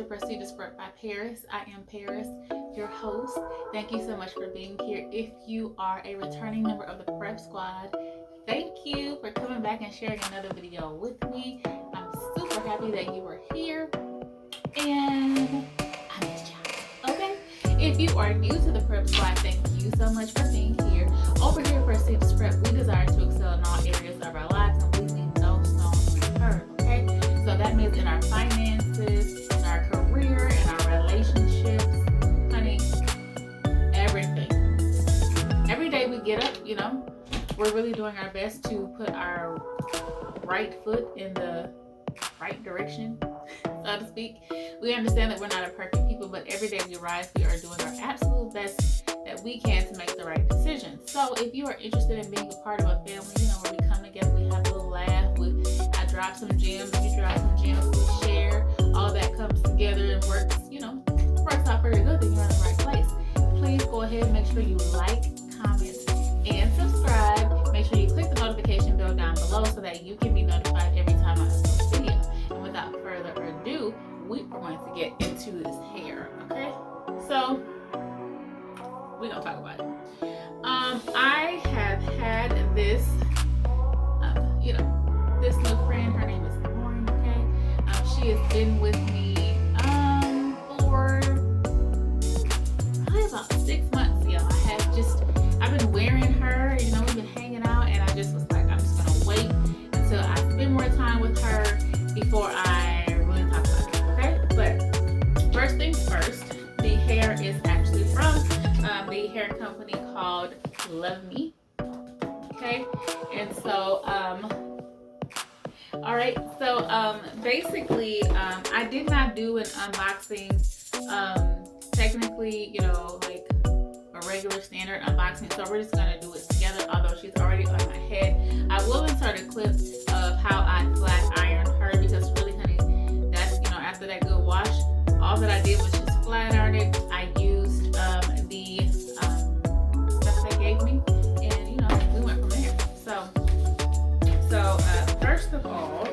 Prestigious Prep by Paris. I am Paris, your host. Thank you so much for being here. If you are a returning member of the Prep Squad, thank you for coming back and sharing another video with me. I'm super happy that you are here, and I missed y'all. Okay? If you are new to the Prep Squad, thank you so much for being here. Over here at Prestigious Prep, we desire to excel in all areas of our lives and we leave no stone unturned. Okay? So that means in our finances, in our career, in our relationships, honey, everything. Every day we get up, we're really doing our best to put our right foot in the right direction, so to speak. We understand that we're not a perfect people, but every day we rise, we are doing our absolute best that we can to make the right decisions. So if you are interested in being a part of a family, where we come together, we have a little laugh, I drop some gems, you drop some gems, we share, all that comes together and works out very good, then you're in the right place. Please go ahead and make sure you like, comment, and subscribe. Make sure you click the notification bell down below so that you can be notified every time I upload a video. And without further ado, we are going to get into this hair, okay? So, we're going to talk about it. I have had this, this new friend. Her name is Ombre, okay? She has been with me for probably about 6 months, I've been wearing her, we've been hanging out, and I just was like, I'm just going to wait until I spend more time with her before I really talk about it, okay? But first things first, the hair is actually from the hair company called Luvme, okay? And so, alright, so basically, I did not do an unboxing, technically, like a regular standard unboxing, so we're just going to do it together, although she's already on my head. I will insert a clip of how I flat ironed her, because really, honey, that's, after that good wash, all that I did was just flat iron it. I used the stuff they gave me, and we went from there. So first of all,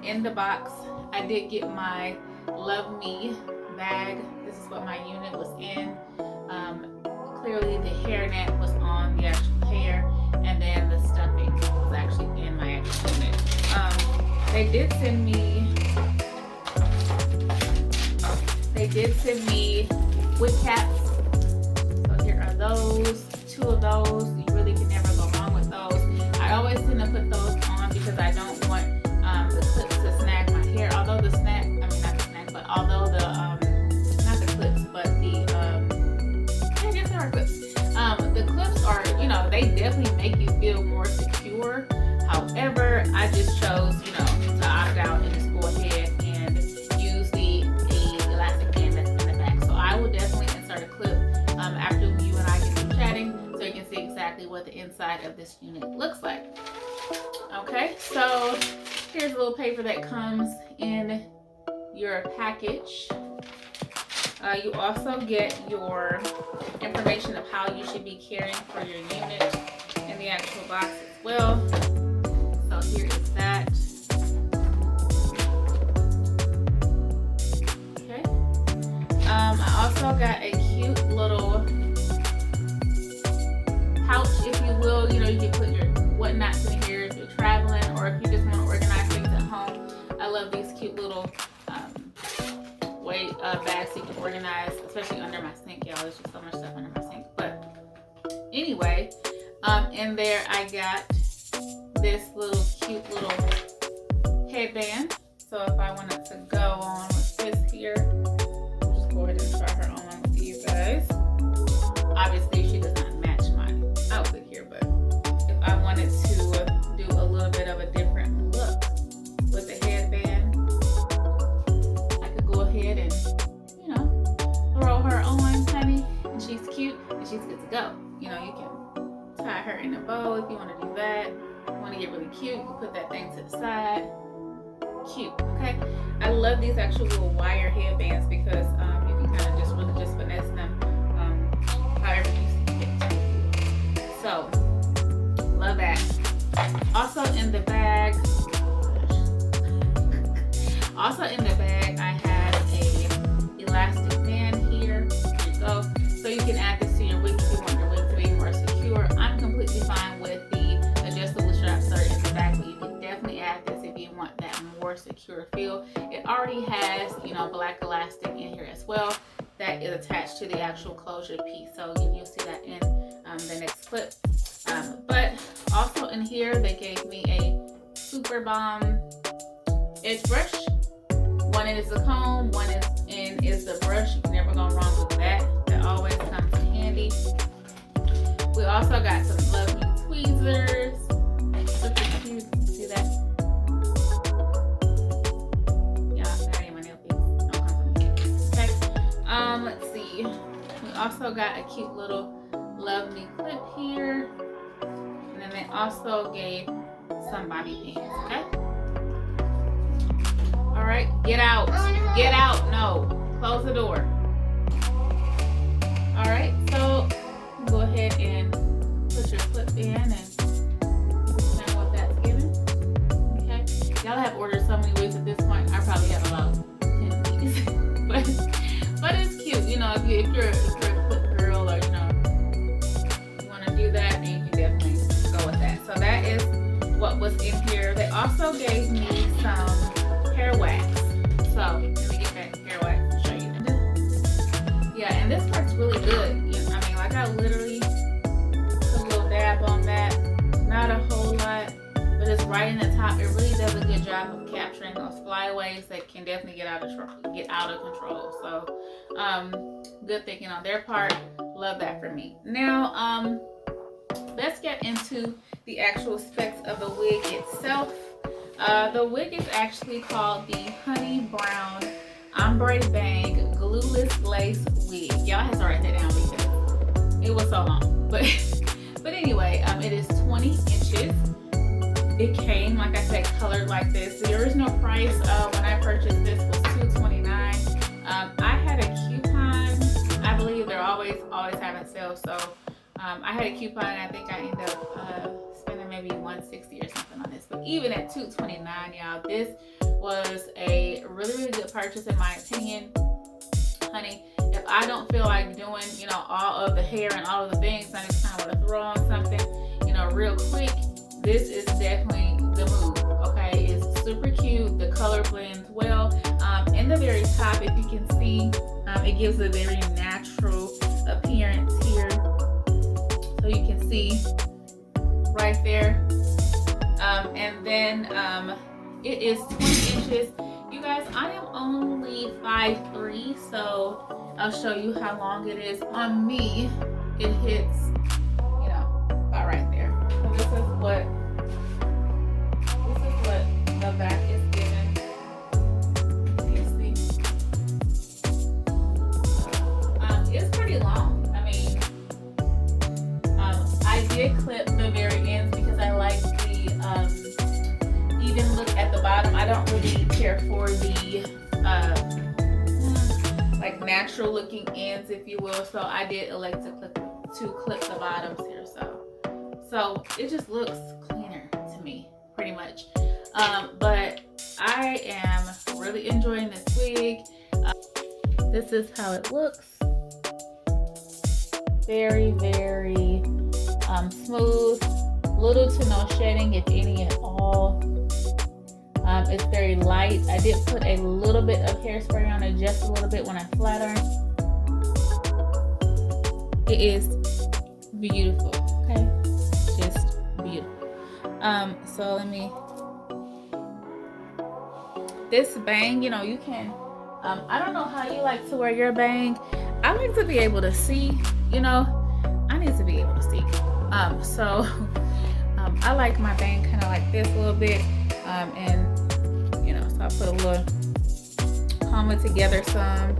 in the box, I did get my Luvme bag. This is what my unit was in. Clearly the hairnet was on the actual hair, and then the stuffing was actually in my actual unit. They did send me wig caps. So here are those, 2 of those. You really can never go wrong with those. I always tend to put those on because I don't want the clips to snag my hair. Although the snag, not the snag, but although the not the clips, but the I guess there are clips. The clips are, they definitely make you feel more secure. However, I just chose, to opt out and just go ahead and use the elastic band that's in the back. So I will definitely insert a clip after you and I get through chatting, so you can see exactly what the inside of this unit looks like. Okay, so here's a little paper that comes in your package. You also get your information of how you should be caring for your unit in the actual box as well. So here is that. Okay. I also got a cute little pouch, if you will. You can put your whatnots in here if you're traveling, or if you just want to organize things at home. I love these cute little bags so you can organize, especially under my sink, y'all. There's just so much stuff under my sink. But anyway, in there I got this cute little headband. So if I wanted to go on with this here, I'll just go ahead and try her on with you guys. Obviously she does not match my outfit here, but if I wanted to do a little bit of a different look with the headband, I could go ahead and throw her on, honey, and she's cute and she's good to go. You can tie her in a bow if you want to do that. If you want to get really cute, you put that thing to the side. Cute, okay? I love these actual little wire headbands because you can kind of just finesse them however you see fit. So, love that. Also in the bag, I had a black elastic in here as well that is attached to the actual closure piece. So you'll see that in the next clip. But also in here, they gave me a super bomb edge brush. One is the comb, one is the brush. You can never go wrong with that. That always comes in handy. We also got some Luvme tweezers. Super cute. See that? Yeah, that ain't my nail piece. Don't come from me. Okay. Let's see. We also got a cute little Luvme clip here. And then they also gave some bobby pins. Okay. All right. Get out. Get out. No. Close the door. All right. So go ahead and put your clip in and understand what that's giving. Okay. Y'all have ordered so many wigs at this point. I probably have about 10 pieces. but it's cute. You know, if you're a clip girl, or you know, you want to do that, then you can definitely go with that. So that is what was in here. They also gave me some hair wax. So let me get that hair wax to show you. Yeah, and this part's really good. I mean, like I literally put a little dab on that. Not a whole lot, but it's right in the top. It really does a good job of capturing those flyaways that can definitely get out of control. So good thinking on their part. Love that for me. Now let's get into the actual specs of the wig itself. The wig is actually called the Honey Brown Ombre Bang Glueless Lace Wig. Y'all have to write that down because it was so long. But anyway, it is 20 inches. It came, like I said, colored like this. The original price when I purchased this was $229. I had a coupon. I believe they're always having sales. So I had a coupon, and I think I ended up spending maybe $160 or something on this. But even at $229, y'all, this was a really, really good purchase in my opinion. Honey, if I don't feel like doing, you know, all of the hair and all of the things, I just kind of want to throw on something, you know, real quick, this is definitely the move. Okay, it's super cute. The color blends well. In the very top, if you can see, it gives a very natural appearance here. So you can see right there. And then it is 20 inches. You guys, I am only 5'3", so I'll show you how long it is. On me, it hits, you know, about right there. So this is what the back is giving. You see? It's pretty long. I mean, I did clip the very ends because I like the even look at the bottom. I don't really care for the like natural looking ends, if you will. So I did elect to clip the bottoms here. So it just looks cleaner to me, pretty much. But I am really enjoying this wig. This is how it looks. Very, very smooth. Little to no shedding, if any at all. It's very light. I did put a little bit of hairspray on it, just a little bit when I flat ironed. It is beautiful. Okay, just beautiful. So let me. This bang, you know, you can. I don't know how you like to wear your bang. I like to be able to see. You know, I need to be able to see. So I like my bang kind of like this a little bit. And you know, so I put a little, comb it together some,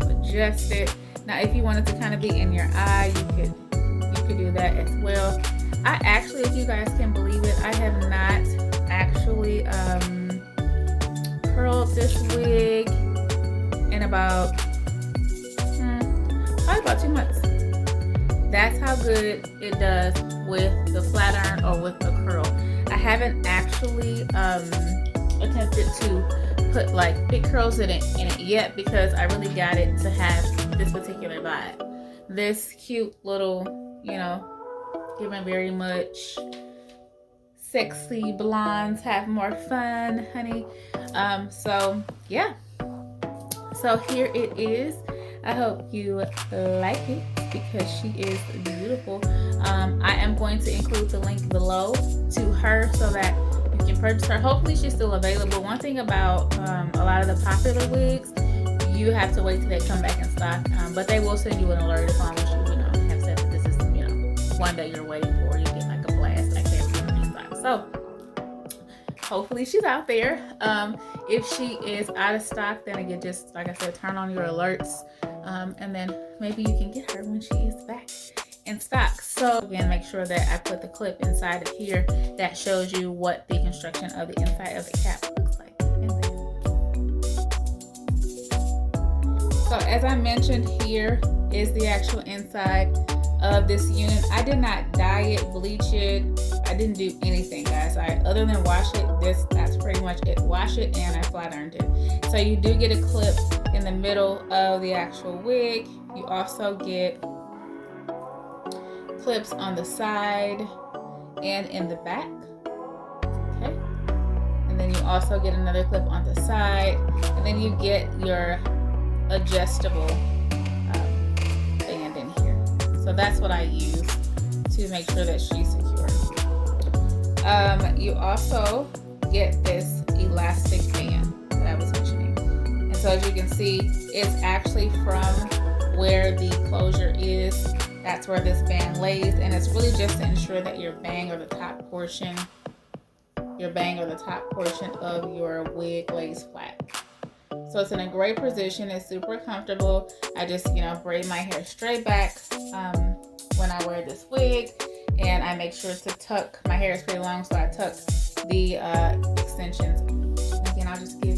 adjust it. Now, if you wanted to kind of be in your eye, you could do that as well. I actually, if you guys can believe it, I have not actually curled this wig in about probably about 2 months. That's how good it does with the flat iron or with the curl. I haven't actually attempted to put like big curls in it yet because I really got it to have this particular vibe. This cute little, you know, giving very much sexy blondes have more fun, honey. So yeah, So here it is. I hope you like it because she is beautiful. I am going to include the link below to her so that you can purchase her. Hopefully she's still available. One thing about a lot of the popular wigs, you have to wait till they come back in stock, but they will send you an alert as long as you have said that this is one that you're waiting for. You get like a blast like that when it's restock. So hopefully she's out there. If she is out of stock, then again, just like I said, turn on your alerts, and then maybe you can get her when she is back in stock. So again, make sure that I put the clip inside of here that shows you what the construction of the inside of the cap looks like. So as I mentioned, here is the actual inside of this unit. I did not dye it, bleach it. I didn't do anything, guys. Other than wash it, that's pretty much it. Wash it, and I flat ironed it. So you do get a clip in the middle of the actual wig. You also get clips on the side and in the back. Okay. And then you also get another clip on the side, and then you get your adjustable band in here. So that's what I use to make sure that she's secure. You also get this elastic band that I was mentioning. And so as you can see, it's actually from where the closure is. That's where this band lays, and it's really just to ensure that your bang or the top portion of your wig lays flat. So it's in a great position. It's super comfortable. I just, braid my hair straight back when I wear this wig, and I make sure to tuck. My hair is pretty long, so I tuck the extensions. Again, I'll just give